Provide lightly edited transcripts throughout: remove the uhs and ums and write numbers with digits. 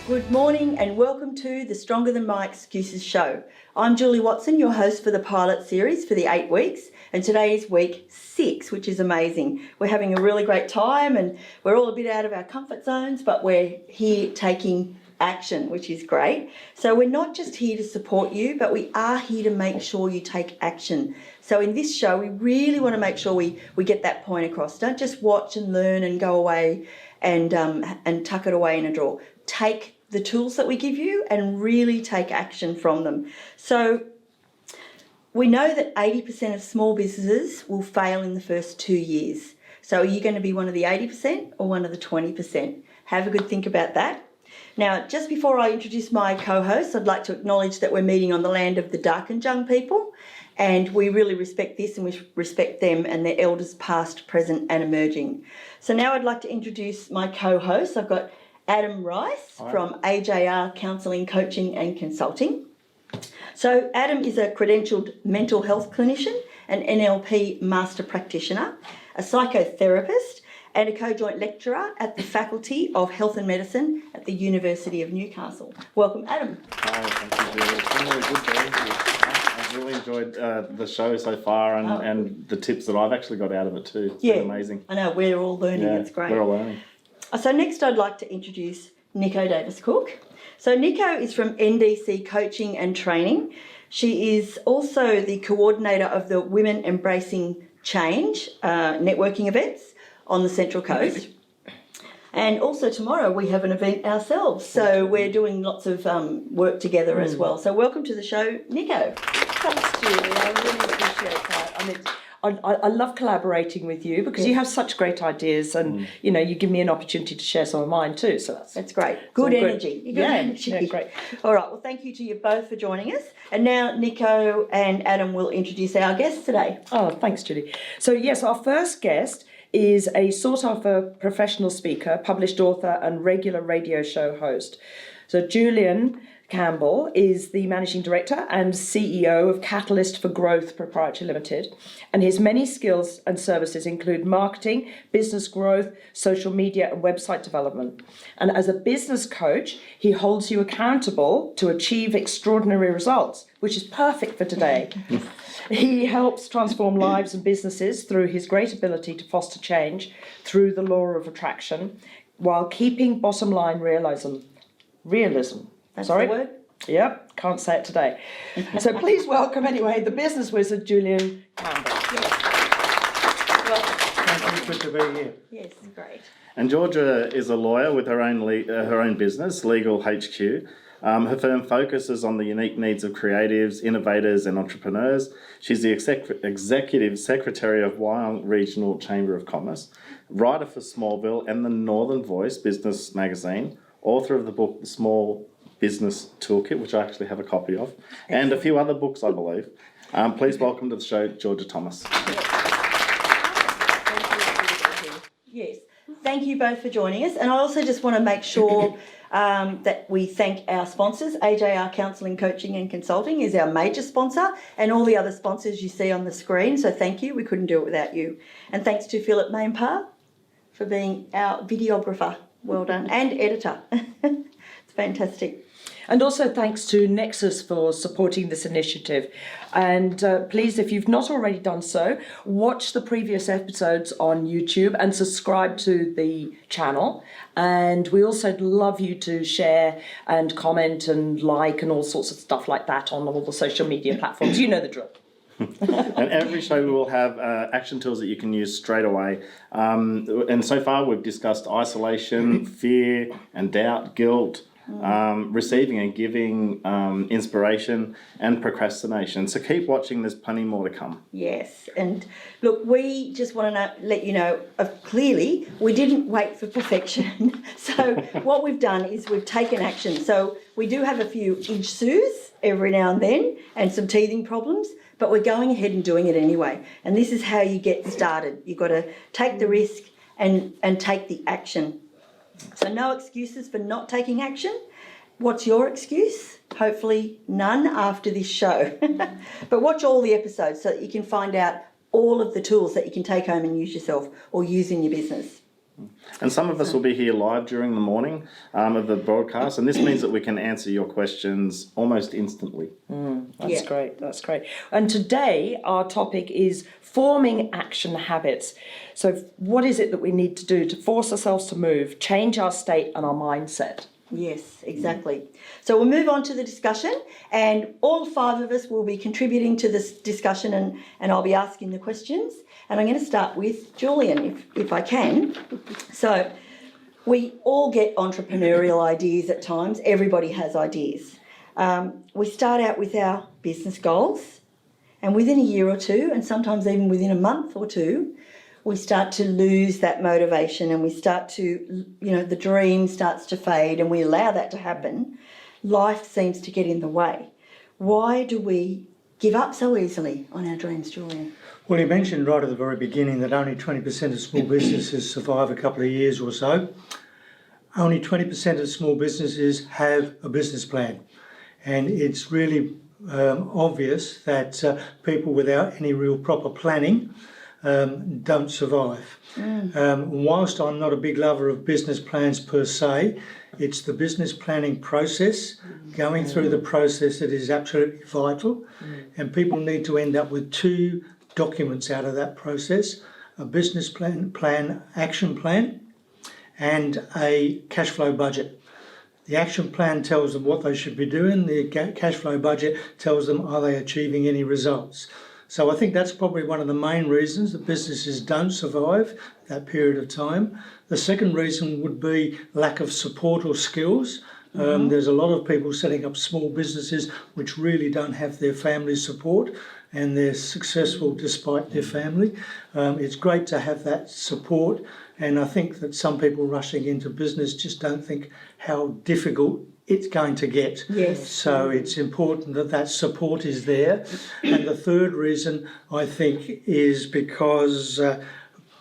Good morning and welcome to the Stronger Than My Excuses show. I'm Julie Watson, your host for the pilot series for the 8 weeks, and today is week 6, which is amazing. We're having a really great time and we're all a bit out of our comfort zones, but we're here taking action, which is great. So we're not just here to support you, but we are here to make sure you take action. So in this show, we really want to make sure we get that point across. Don't just watch and learn and go away and tuck it away in a drawer. Take the tools that we give you and really take action from them. So we know that 80% of small businesses will fail in the first 2 years. So are you going to be one of the 80% or one of the 20%? Have a good think about that. Now, just before I introduce my co-hosts, I'd like to acknowledge that we're meeting on the land of the Darkinjung people, and we really respect this and we respect them and their elders past, present and emerging. So now I'd like to introduce my co-hosts. I've got Adam Rice from AJR Counselling, Coaching and Consulting. So Adam is a credentialed mental health clinician, an NLP master practitioner, a psychotherapist and a co-joint lecturer at the Faculty of Health and Medicine at the University of Newcastle. Welcome, Adam. Hi, thank you, Julie. It's been really good being here. I've really enjoyed the show so far and the tips that I've actually got out of it too. It's been amazing. I know, we're all learning, it's great. We're all learning. So next I'd like to introduce Nico Davies-Cooke. So Nico is from NDC Coaching and Training. She is also the coordinator of the Women Embracing Change networking events on the Central Coast. And also tomorrow we have an event ourselves. So we're doing lots of work together as well. So welcome to the show, Nico. Thanks, Julie. I really appreciate that. I mean, I love collaborating with you because you have such great ideas and, you know, you give me an opportunity to share some of mine too. So that's great. Good energy. Good energy. Yeah, great. All right. Well, thank you to you both for joining us. And now Nico and Adam will introduce our guests today. Oh, thanks, Julie. So, yes, our first guest is a sought-after professional speaker, published author and regular radio show host. So Julian Campbell is the Managing Director and CEO of Catalyst for Growth Proprietary Limited, and his many skills and services include marketing, business growth, social media and website development. And as a business coach, he holds you accountable to achieve extraordinary results, which is perfect for today. He helps transform lives and businesses through his great ability to foster change through the law of attraction while keeping bottom line realism. That's the word? Yep, can't say it today. So please welcome anyway the business wizard Julian Campbell. Thank you, good to be here. Yes, great. And Georgia is a lawyer with her own business, Legal HQ. Her firm focuses on the unique needs of creatives, innovators and entrepreneurs. She's the Executive Secretary of Wyong Regional Chamber of Commerce, writer for Smallville and the Northern Voice business magazine, author of the book The Small Business Toolkit, which I actually have a copy of, and a few other books, I believe. Please welcome to the show, Georgia Thomas. Yes, thank you both for joining us. And I also just want to make sure that we thank our sponsors. AJR Counselling, Coaching and Consulting is our major sponsor, and all the other sponsors you see on the screen. So thank you. We couldn't do it without you. And thanks to Philip Mainpar for being our videographer. Well done. And editor. It's fantastic. And also thanks to Nexus for supporting this initiative. And please, if you've not already done so, watch the previous episodes on YouTube and subscribe to the channel. And we also love you to share and comment and like and all sorts of stuff like that on all the social media platforms. You know the drill. And every show we will have action tools that you can use straight away. And so far we've discussed isolation, fear and doubt, guilt, receiving and giving, inspiration and procrastination. So keep watching, there's plenty more to come. Yes, and look, we just want to let you know, clearly we didn't wait for perfection. So what we've done is we've taken action. So we do have a few issues every now and then and some teething problems, but we're going ahead and doing it anyway. And this is how you get started. You've got to take the risk and take the action. So no excuses for not taking action. What's your excuse? Hopefully none after this show. But watch all the episodes so that you can find out all of the tools that you can take home and use yourself or use in your business. And some of us will be here live during the morning of the broadcast, and this means that we can answer your questions almost instantly. That's great. That's great. And today our topic is forming action habits. So what is it that we need to do to force ourselves to move, change our state and our mindset? Yes, exactly. So we'll move on to the discussion, and all 5 of us will be contributing to this discussion, and I'll be asking the questions. And I'm going to start with Julian, if I can. So we all get entrepreneurial ideas at times. Everybody has ideas. We start out with our business goals, and within a year or two, and sometimes even within a month or two, we start to lose that motivation, and we start to, the dream starts to fade, and we allow that to happen. Life seems to get in the way. Why do we give up so easily on our dreams, Julian? Well, you mentioned right at the very beginning that only 20% of small businesses survive a couple of years or so. Only 20% of small businesses have a business plan. And it's really obvious that people without any real proper planning don't survive. Whilst I'm not a big lover of business plans per se, it's the business planning process, going through the process that is absolutely vital. And people need to end up with 2 documents out of that process: a business plan, action plan, and a cash flow budget. The action plan tells them what they should be doing. The cash flow budget tells them, are they achieving any results? So I think that's probably one of the main reasons that businesses don't survive that period of time. The second reason would be lack of support or skills. There's a lot of people setting up small businesses which really don't have their family support, and they're successful despite their family. It's great to have that support, and I think that some people rushing into business just don't think how difficult it's going to get. Yes. So it's important that that support is there. And the third reason, I think, is because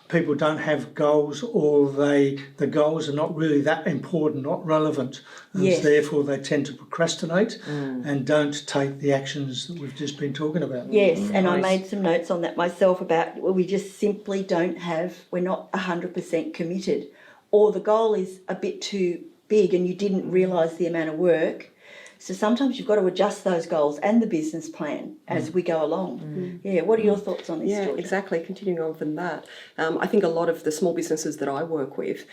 people don't have goals, or the goals are not really that important, not relevant. And Yes. therefore they tend to procrastinate and don't take the actions that we've just been talking about. Yes, and I made some notes on that myself about we just simply we're not 100% committed, or the goal is a bit too big and you didn't realise the amount of work. So sometimes you've got to adjust those goals and the business plan as we go along. Yeah, what are your thoughts on this, Yeah, Georgia? exactly. Continuing on from that, I think a lot of the small businesses that I work with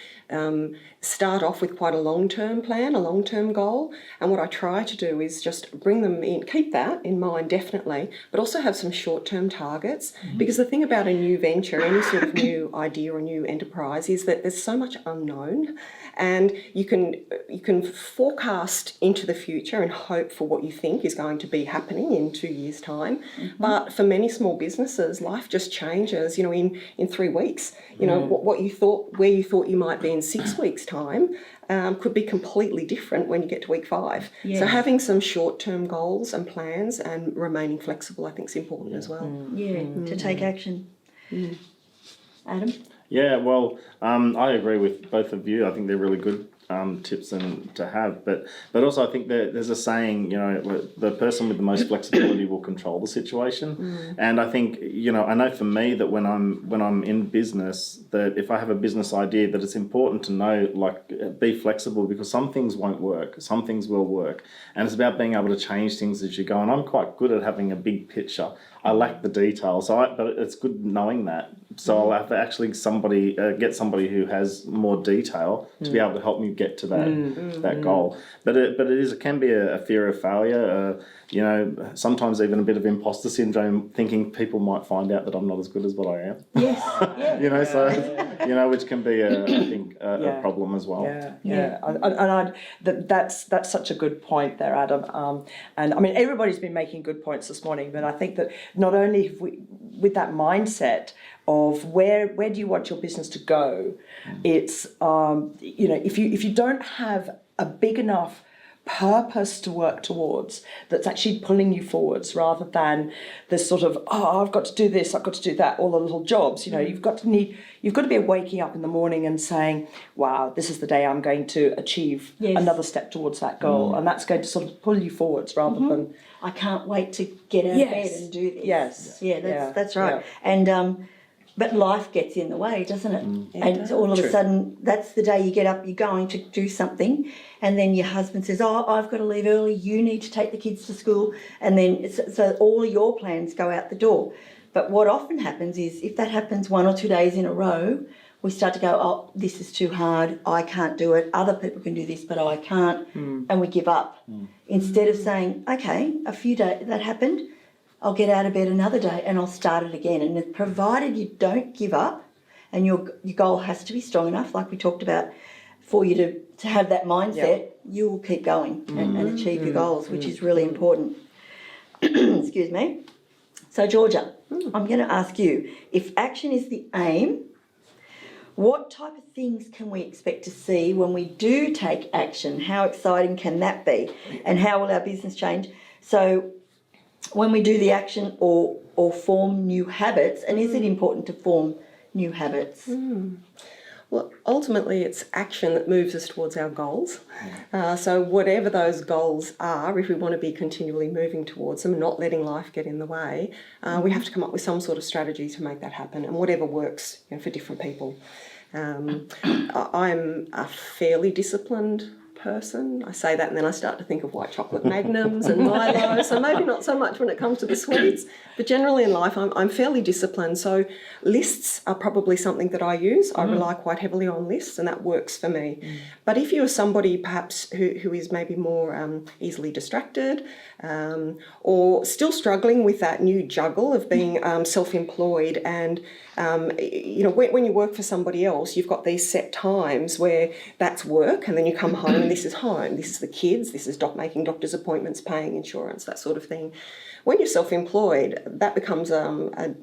start off with quite a long-term plan, a long-term goal, and what I try to do is just bring them in, keep that in mind definitely, but also have some short-term targets, because the thing about a new venture, any sort of new idea or new enterprise, is that there's so much unknown, and you can forecast into the future and hope for what you think is going to be happening in 2 years' time. But for many small businesses, life just changes, in 3 weeks. What you thought, where you thought you might be in 6 weeks' time, could be completely different when you get to week 5. Yes. So having some short-term goals and plans and remaining flexible, I think, is important as well. Yeah, to take action. Adam? Yeah, well, I agree with both of you. I think they're really good tips to have, but also I think that there's a saying, the person with the most flexibility will control the situation. And I think, I know for me that when I'm in business, that if I have a business idea, that it's important to know, be flexible, because some things won't work, some things will work, and it's about being able to change things as you go. And I'm quite good at having a big picture. I lack the details, but it's good knowing that. So I'll have to actually get somebody who has more detail to be able to help me get to that goal. But it can be a fear of failure. Sometimes even a bit of imposter syndrome, thinking people might find out that I'm not as good as what I am. Yes. Yeah. Which can be a problem as well. That's such a good point there, Adam. And I mean, everybody's been making good points this morning, but I think that not only have we, with that mindset of where do you want your business to go, it's if you don't have a big enough purpose to work towards that's actually pulling you forwards, rather than this sort of, I've got to do this, I've got to do that, all the little jobs. You've got to be waking up in the morning and saying, wow, this is the day I'm going to achieve another step towards that goal, and that's going to sort of pull you forwards, rather than I can't wait to get out of bed and do this. Yes. Yeah, that's right. Yeah. And But life gets in the way, doesn't it? And all of a sudden, that's the day you get up, you're going to do something, and then your husband says, oh, I've got to leave early, you need to take the kids to school, and then so all of your plans go out the door. But what often happens is, if that happens 1 or 2 days in a row, we start to go, oh, this is too hard, I can't do it, other people can do this, but I can't, and we give up. Instead of saying, okay, a few days, that happened, I'll get out of bed another day and I'll start it again. And provided you don't give up, and your goal has to be strong enough, like we talked about, for you to have that mindset, you will keep going and achieve your goals, which is really important. Excuse me. So, Georgia, I'm going to ask you, if action is the aim, what type of things can we expect to see when we do take action? How exciting can that be? And how will our business change? So, when we do the action or form new habits, and is it important to form new habits? Well, ultimately, it's action that moves us towards our goals. So whatever those goals are, if we want to be continually moving towards them, not letting life get in the way, we have to come up with some sort of strategy to make that happen, and whatever works, for different people. I'm a fairly disciplined person. I say that and then I start to think of white chocolate magnums and Milo, so maybe not so much when it comes to the sweets, but generally in life I'm fairly disciplined. So lists are probably something that I use. I rely quite heavily on lists, and that works for me. But if you're somebody perhaps who is maybe more easily distracted, or still struggling with that new juggle of being self-employed, and when you work for somebody else, you've got these set times where that's work, and then you come home and this is home, this is the kids, this is making doctor's appointments, paying insurance, that sort of thing. When you're self-employed, that becomes a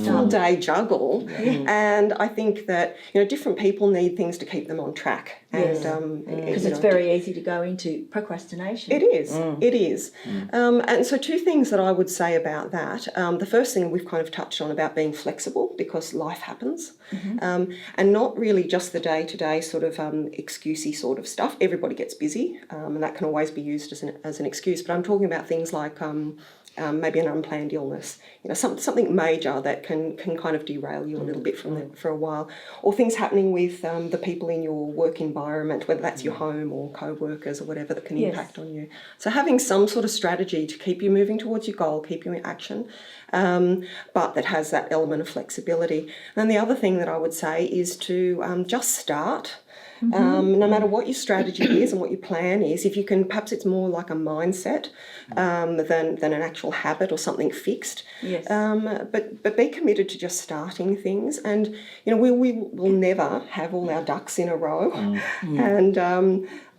full-day juggle, and I think that different people need things to keep them on track. Yes. And because it's very easy to go into procrastination. It is. It is. And so 2 things that I would say about that. The first thing we've kind of touched on about being flexible, because life happens, and not really just the day-to-day sort of excusey sort of stuff. Everybody gets busy, and that can always be used as an excuse. But I'm talking about things like maybe an unplanned illness, something major that can kind of derail you a little bit for a while, or things happening with the people in your work environment, whether that's your home or co-workers or whatever, that can impact on you. So having some sort of strategy to keep you moving towards your goal, keep you in action, but that has that element of flexibility. And the other thing that I would say is to just start. No matter what your strategy is and what your plan is, if you can, perhaps it's more like a mindset than an actual habit or something fixed. Yes. But be committed to just starting things, and we will never have all our ducks in a row. And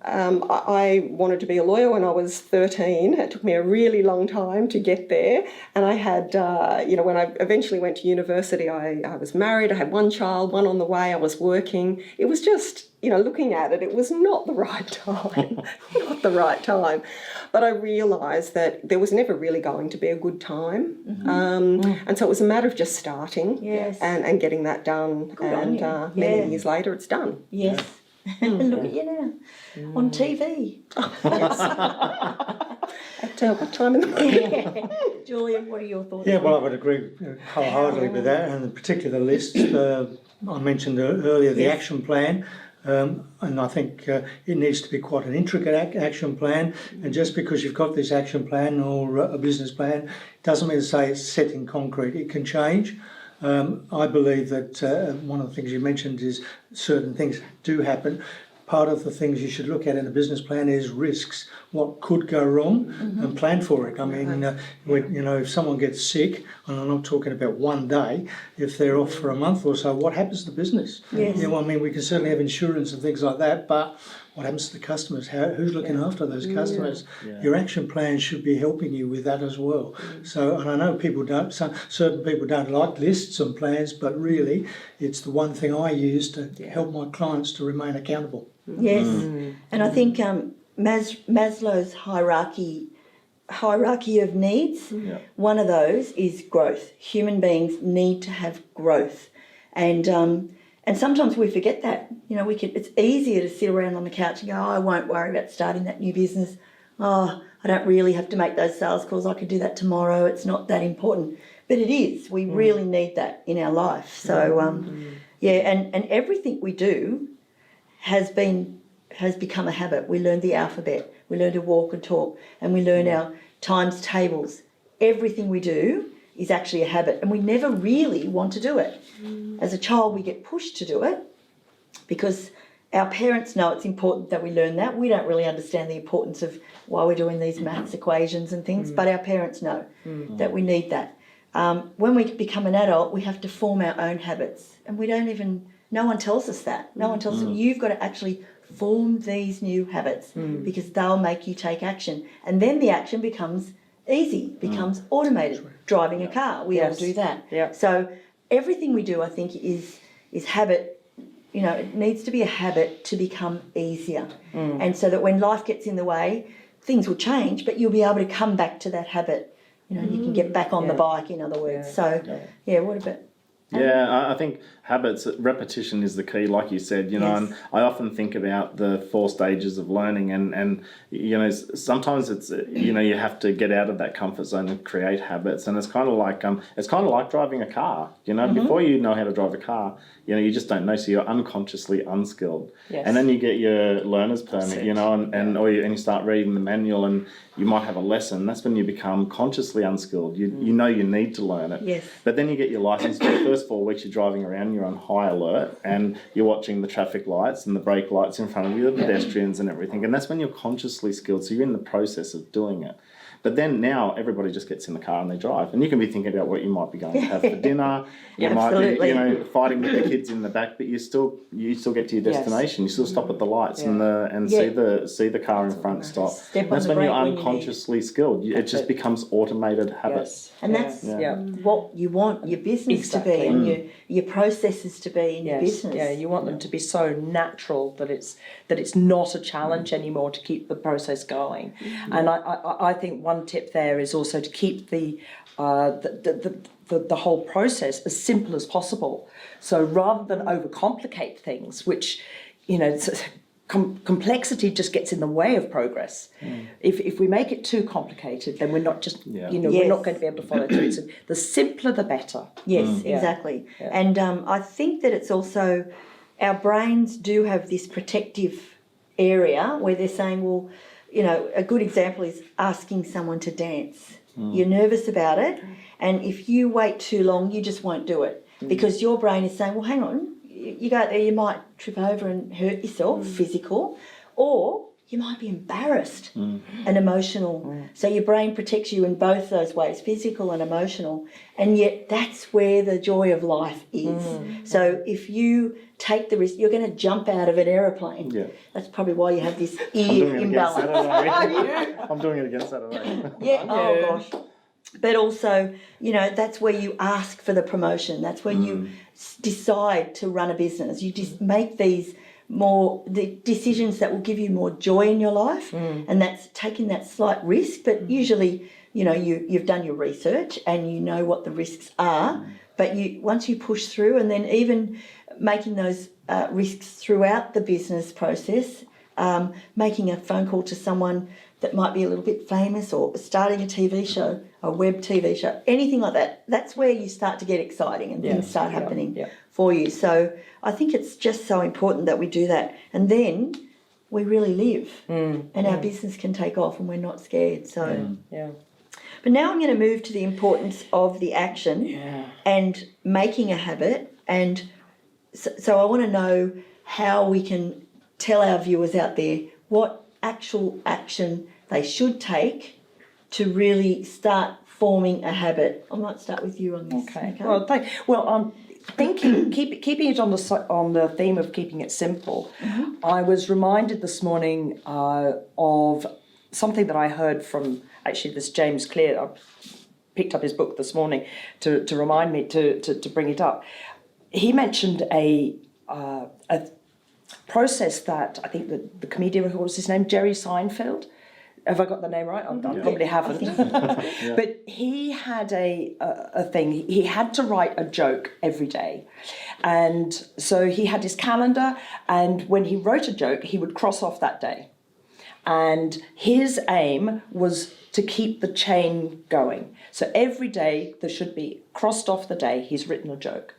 I wanted to be a lawyer when I was 13. It took me a really long time to get there. And I had, when I eventually went to university, I was married, I had 1 child, 1 on the way, I was working. It was just, looking at it, it was not the right time, not the right time. But I realised that there was never really going to be a good time. And so it was a matter of just starting and getting that done. Good and many years later, it's done. Yes. Look at you now on TV. At what time in the morning? Julia, what are your thoughts? Yeah, well, I would agree wholeheartedly with that, and in particular lists. I mentioned earlier the action plan. And I think it needs to be quite an intricate action plan, and just because you've got this action plan or a business plan doesn't mean to say it's set in concrete. It can change. I believe that one of the things you mentioned is certain things do happen. Part of the things you should look at in a business plan is risks, what could go wrong, and plan for it. I mean, if someone gets sick, and I'm not talking about 1 day, if they're off for a month or so, what happens to the business? Yes. We can certainly have insurance and things like that, but what happens to the customers? Who's looking after those customers? Your action plan should be helping you with that as well. So, and I know certain people don't like lists and plans, but really it's the one thing I use to help my clients to remain accountable. Yes, and I think Maslow's hierarchy of needs, one of those is growth. Human beings need to have growth, and sometimes we forget that. It's easier to sit around on the couch and go, I won't worry about starting that new business. I don't really have to make those sales calls. I could do that tomorrow. It's not that important. But it is. We really need that in our life. So, and everything we do has become a habit. We learn the alphabet, we learn to walk and talk, and we learn our times tables. Everything we do is actually a habit, and we never really want to do it. As a child, we get pushed to do it because our parents know it's important that we learn that. We don't really understand the importance of why we're doing these maths equations and things, but our parents know that we need that. When we become an adult, we have to form our own habits, and no one tells us that. No one tells us, you've got to actually form these new habits because they'll make you take action. And then the action becomes easy, becomes automated. Driving a car, we all do that. Yeah. So everything we do, I think, is habit. You know, it needs to be a habit to become easier. And so that when life gets in the way, things will change, but you'll be able to come back to that habit. You know, you can get back on the bike, in other words. What about... Yeah, I think habits, repetition is the key, like you said, you know, and I often think about the 4 stages of learning and you know, sometimes it's, you know, you have to get out of that comfort zone and create habits, and it's kind of like driving a car, you know, before you know how to drive a car, you know, you just don't know, so you're unconsciously unskilled. Yes. And then you get your learner's permit, you know, and you start reading the manual, and you might have a lesson. That's when you become consciously unskilled. You know you need to learn it. Yes. But then you get your license. For the first 4 weeks you're driving around, you're on high alert, and you're watching the traffic lights and the brake lights in front of you, the pedestrians and everything. And that's when you're consciously skilled. So you're in the process of doing it. But then now everybody just gets in the car and they drive, and you can be thinking about what you might be going to have for dinner. You might be, you know, fighting with the kids in the back, but you still get to your destination. You still stop at the lights and see the car in front stop. That's when you're unconsciously skilled. It just becomes automated habit. Yes. And that's what you want your business to be, and your processes to be in your business. Yeah, you want them to be so natural that it's not a challenge anymore to keep the process going. And I think one tip there is also to keep the whole process as simple as possible. So rather than overcomplicate things, which, you know, complexity just gets in the way of progress. If we make it too complicated, then we're not just, we're not going to be able to follow through. So the simpler, the better. Yes, exactly. Yeah. And I think that it's also, our brains do have this protective area where they're saying, well, you know, a good example is asking someone to dance. You're nervous about it, and if you wait too long, you just won't do it because your brain is saying, well, hang on, you go out there, you might trip over and hurt yourself, physical, or you might be embarrassed and emotional. So your brain protects you in both those ways, physical and emotional, and yet that's where the joy of life is. So if you take the risk, you're going to jump out of an aeroplane. Yeah. That's probably why you have this ear imbalance. I'm doing it again Saturday. Oh gosh. But also, you know, that's where you ask for the promotion. That's when you decide to run a business. You just make the decisions that will give you more joy in your life, and that's taking that slight risk. But usually, you know, you've done your research and you know what the risks are. But once you push through, and then even making those risks throughout the business process, making a phone call to someone that might be a little bit famous, or starting a TV show, a web TV show, anything like that. That's where you start to get exciting and things start happening for you. So I think it's just so important that we do that. And then we really live and our business can take off and we're not scared. So But now I'm going to move to the importance of the action and making a habit. And so I want to know how we can tell our viewers out there what actual action they should take to really start forming a habit. I might start with you on this. Okay. Well, keeping it on the theme of keeping it simple. I was reminded this morning of something that I heard from actually this James Clear. I picked up his book this morning to remind me to bring it up. He mentioned a process that I think the comedian, what was his name, Jerry Seinfeld. Have I got the name right? I probably haven't. But he had a thing. He had to write a joke every day. And so he had his calendar, and when he wrote a joke, he would cross off that day. And his aim was to keep the chain going. So every day there should be, crossed off the day, he's written a joke.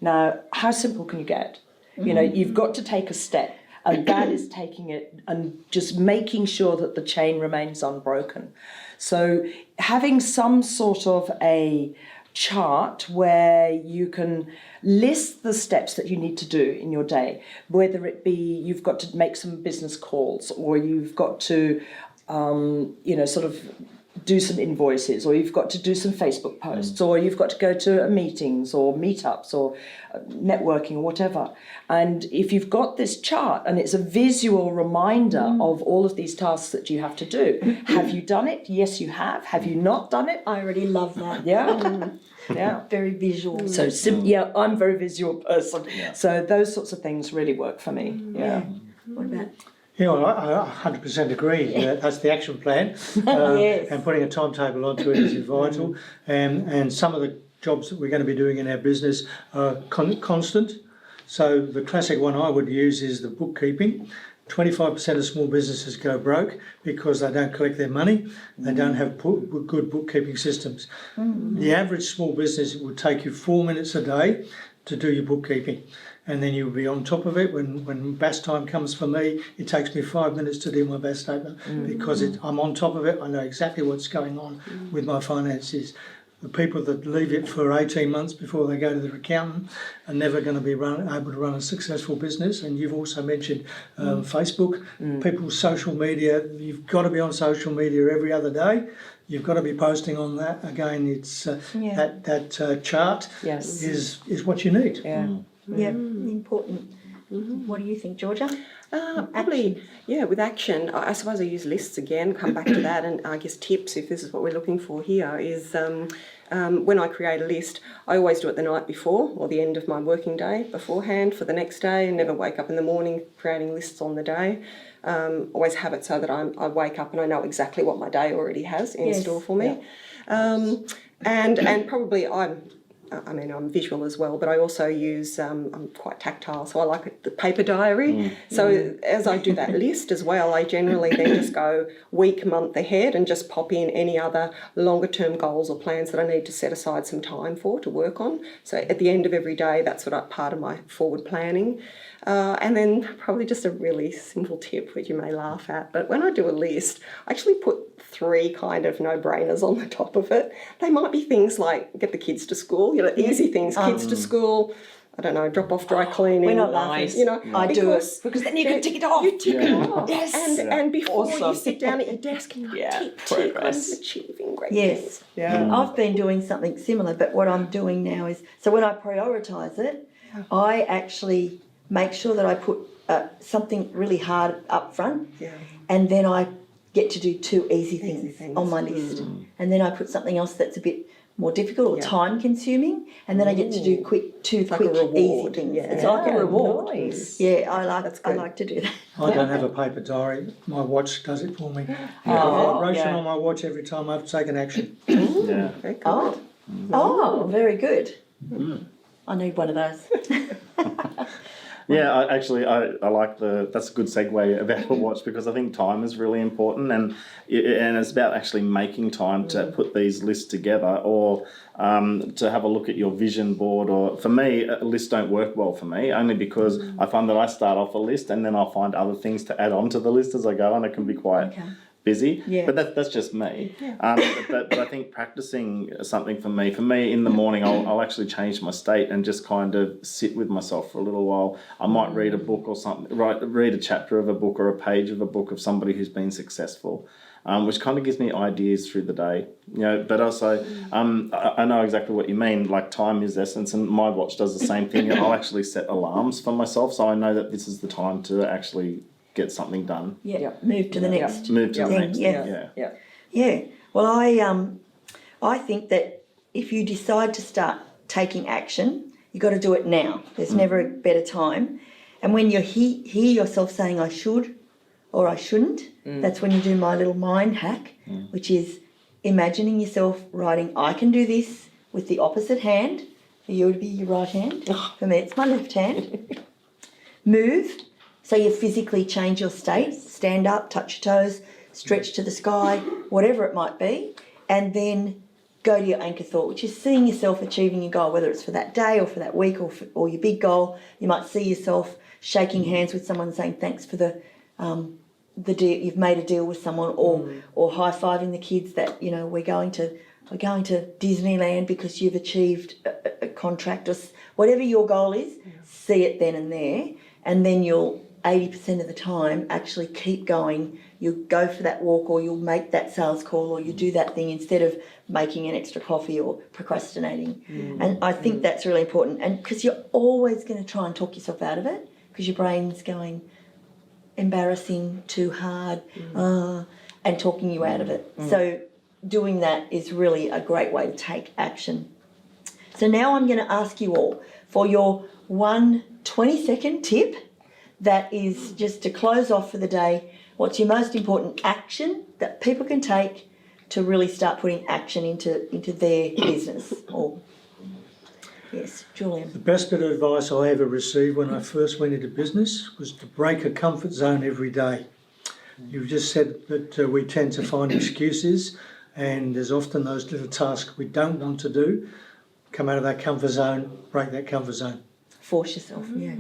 Now, how simple can you get? You know, you've got to take a step, and that is taking it and just making sure that the chain remains unbroken. So having some sort of a chart where you can list the steps that you need to do in your day, whether it be you've got to make some business calls, or you've got to, sort of do some invoices, or you've got to do some Facebook posts, or you've got to go to meetings or meetups or networking or whatever. And if you've got this chart and it's a visual reminder of all of these tasks that you have to do, have you done it? Yes, you have. Have you not done it? I already love that. Yeah. Yeah. Very visual. So, I'm a very visual person. So those sorts of things really work for me. Yeah. What about? Yeah, well, I 100% agree. That's the action plan. Yes. And putting a timetable onto it is vital. And some of the jobs that we're going to be doing in our business are constant. So the classic one I would use is the bookkeeping. 25% of small businesses go broke because they don't collect their money. They don't have good bookkeeping systems. The average small business would take you 4 minutes a day to do your bookkeeping. And then you'll be on top of it. When BAS time comes for me, it takes me 5 minutes to do my BAS statement because I'm on top of it. I know exactly what's going on with my finances. The people that leave it for 18 months before they go to their accountant are never going to be able to run a successful business. And you've also mentioned Facebook, people's social media. You've got to be on social media every other day. You've got to be posting on that. Again, it's that chart is what you need. Yeah. Yeah, important. What do you think, Georgia? Probably, with action. I suppose I use lists again, come back to that, and I guess tips, if this is what we're looking for here, is when I create a list, I always do it the night before or the end of my working day beforehand for the next day, and never wake up in the morning creating lists on the day. Always have it so that I wake up and I know exactly what my day already has in store for me. And probably I'm visual as well, but I also use, I'm quite tactile, so I like the paper diary. So as I do that list as well, I generally then just go week, month ahead and just pop in any other longer term goals or plans that I need to set aside some time for to work on. So at the end of every day, that's part of my forward planning. And then probably just a really simple tip, which you may laugh at, but when I do a list, I actually put 3 kind of no-brainers on the top of it. They might be things like get the kids to school, easy things, kids to school, I don't know, drop off dry cleaning. We're not laughing. I do it. Because then you can tick it off. You tick it off. Yes. And before you sit down at your desk and tick, I'm achieving great things. Yeah. I've been doing something similar, but what I'm doing now is, so when I prioritise it, I actually make sure that I put something really hard up front, and then I get to do 2 easy things on my list. And then I put something else that's a bit more difficult or time consuming, and then I get to do two quick easy things. It's like a reward. Nice. Yeah, I like to do that. I don't have a paper diary. My watch does it for me. I have a vibration on my watch every time I've taken action. Very cool. Oh, very good. I need one of those. Yeah, I like that's a good segue about a watch, because I think time is really important, and it's about actually making time to put these lists together, or to have a look at your vision board. Or for me, lists don't work well for me, only because I find that I start off a list and then I'll find other things to add on to the list as I go, and it can be quite busy. But that's just me. But I think practicing something for me in the morning, I'll actually change my state and just kind of sit with myself for a little while. I might read a book or something, read a chapter of a book or a page of a book of somebody who's been successful, which kind of gives me ideas through the day. But also I know exactly what you mean, like time is essence, and my watch does the same thing. I'll actually set alarms for myself, so I know that this is the time to actually get something done. Move to the next. Move to the next. Yeah. Well, I think that if you decide to start taking action, you've got to do it now. There's never a better time. And when you hear yourself saying I should or I shouldn't, that's when you do my little mind hack, which is imagining yourself writing I can do this with the opposite hand. For you it would be your right hand. For me it's my left hand. Move. So you physically change your state, stand up, touch your toes, stretch to the sky, whatever it might be, and then go to your anchor thought, which is seeing yourself achieving your goal, whether it's for that day or for that week or your big goal. You might see yourself shaking hands with someone, saying thanks for the deal, you've made a deal with someone, or high-fiving the kids that, you know, we're going to Disneyland because you've achieved a contract, or whatever your goal is. See it then and there, and then you'll 80% of the time actually keep going. You'll go for that walk, or you'll make that sales call, or you do that thing instead of making an extra coffee or procrastinating. And I think that's really important, and because you're always going to try and talk yourself out of it, because your brain's going embarrassing, too hard, and talking you out of it. So doing that is really a great way to take action. So now I'm going to ask you all for your 1 20-second tip that is just to close off for the day. What's your most important action that people can take to really start putting action into their business? Or yes, Julian. The best bit of advice I ever received when I first went into business was to break a comfort zone every day. You've just said that we tend to find excuses, and there's often those little tasks we don't want to do. Come out of that comfort zone, break that comfort zone. Force yourself, yeah.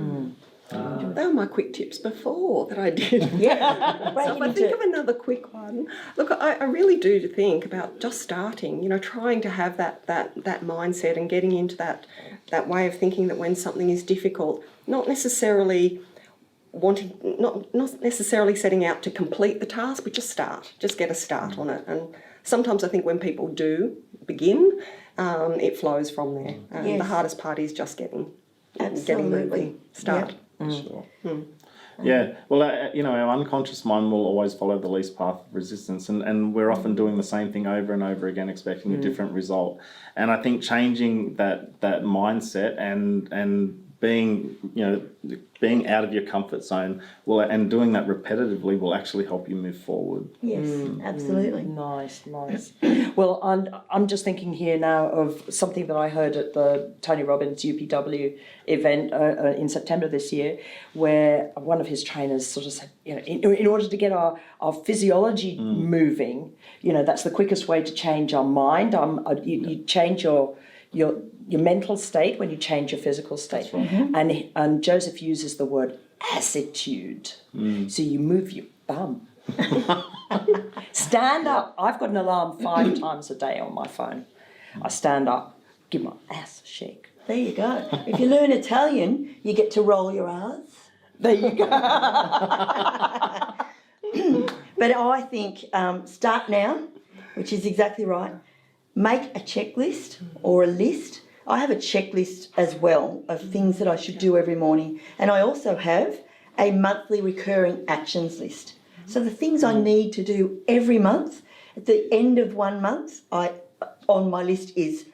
They were my quick tips before that I did. Yeah. So if I think of another quick one, look, I really do think about just starting, you know, trying to have that mindset and getting into that way of thinking that when something is difficult, not necessarily setting out to complete the task, but just get a start on it. And sometimes I think when people do begin, it flows from there. Yes. The hardest part is just getting Absolutely. moving. Start. Yep. Sure. Yeah, well, you know, our unconscious mind will always follow the least path of resistance, and we're often doing the same thing over and over again, expecting a different result. And I think changing that mindset and being out of your comfort zone and doing that repetitively will actually help you move forward. Yes, absolutely. Nice. Well, I'm just thinking here now of something that I heard at the Tony Robbins UPW event in September this year, where one of his trainers sort of said, you know, in order to get our physiology moving, you know, that's the quickest way to change our mind. You change your mental state when you change your physical state. Right. And Joseph uses the word attitude. So you move your bum. Stand up. I've got an alarm 5 times a day on my phone. I stand up, give my ass a shake. There you go. If you learn Italian, you get to roll your R's. There you go. But I think start now, which is exactly right. Make a checklist or a list. I have a checklist as well of things that I should do every morning. And I also have a monthly recurring actions list. So the things I need to do every month, at the end of 1 month, on my list is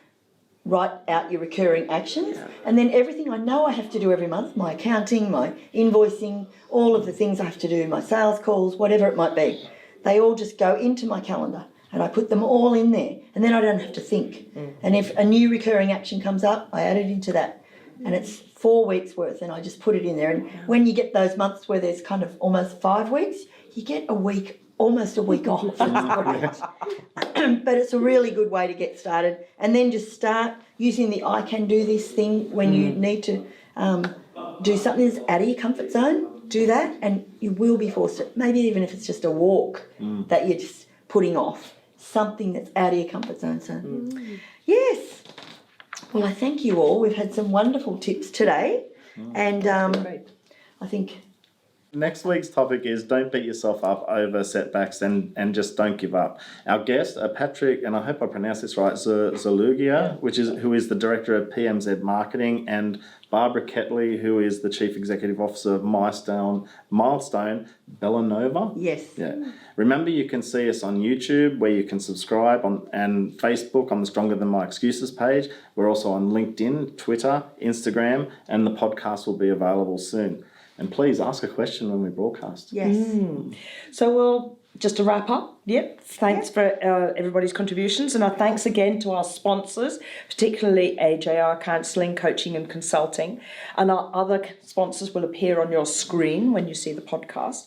write out your recurring actions. And then everything I know I have to do every month, my accounting, my invoicing, all of the things I have to do, my sales calls, whatever it might be, they all just go into my calendar. And I put them all in there, and then I don't have to think. And if a new recurring action comes up, I add it into that. And it's 4 weeks worth, and I just put it in there. And when you get those months where there's kind of almost 5 weeks, you get almost a week off. It's great. But it's a really good way to get started. And then just start using the I can do this thing when you need to do something that's out of your comfort zone. Do that, and you will be forced to, maybe even if it's just a walk that you're just putting off. Something that's out of your comfort zone. So, yes. Well, I thank you all. We've had some wonderful tips today. And I think... Next week's topic is don't beat yourself up over setbacks and just don't give up. Our guest, Patrick, and I hope I pronounced this right, Zalugia, who is the Director of PMZ Marketing, and Barbara Ketley, who is the Chief Executive Officer of Milestone Bellanova. Yes. Yeah. Remember, you can see us on YouTube, where you can subscribe, and Facebook on the Stronger Than My Excuses page. We're also on LinkedIn, Twitter, Instagram, and the podcast will be available soon. And please ask a question when we broadcast. Yes. So we'll just to wrap up, thanks for everybody's contributions, and our thanks again to our sponsors, particularly AJR Counselling, Coaching and Consulting, and our other sponsors will appear on your screen when you see the podcast.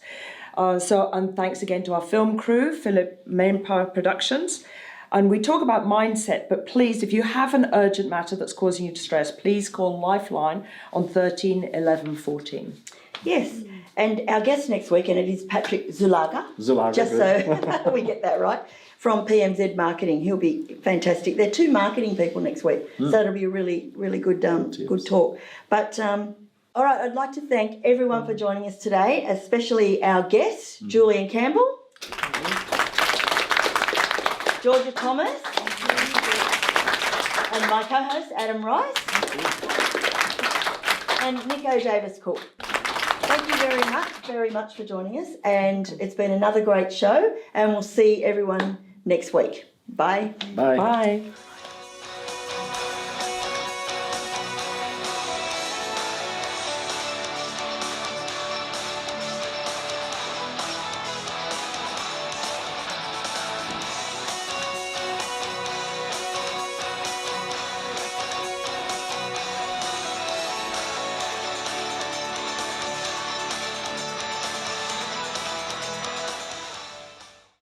And thanks again to our film crew, Philip Mainpower Productions. And we talk about mindset, but please, if you have an urgent matter that's causing you distress, please call Lifeline on 13 11 14. Yes, and our guest next week, and it is Patrick Zulaga. Zulaga, just so we get that right, from PMZ Marketing. He'll be fantastic. They're two marketing people next week, so it'll be a really, really good talk. But all right, I'd like to thank everyone for joining us today, especially our guests, Julian Campbell, Georgia Thomas, and my co-host Adam Rice, and Nico Davies-Cooke. Thank you very much for joining us, and it's been another great show, and we'll see everyone next week. Bye. Bye. Bye.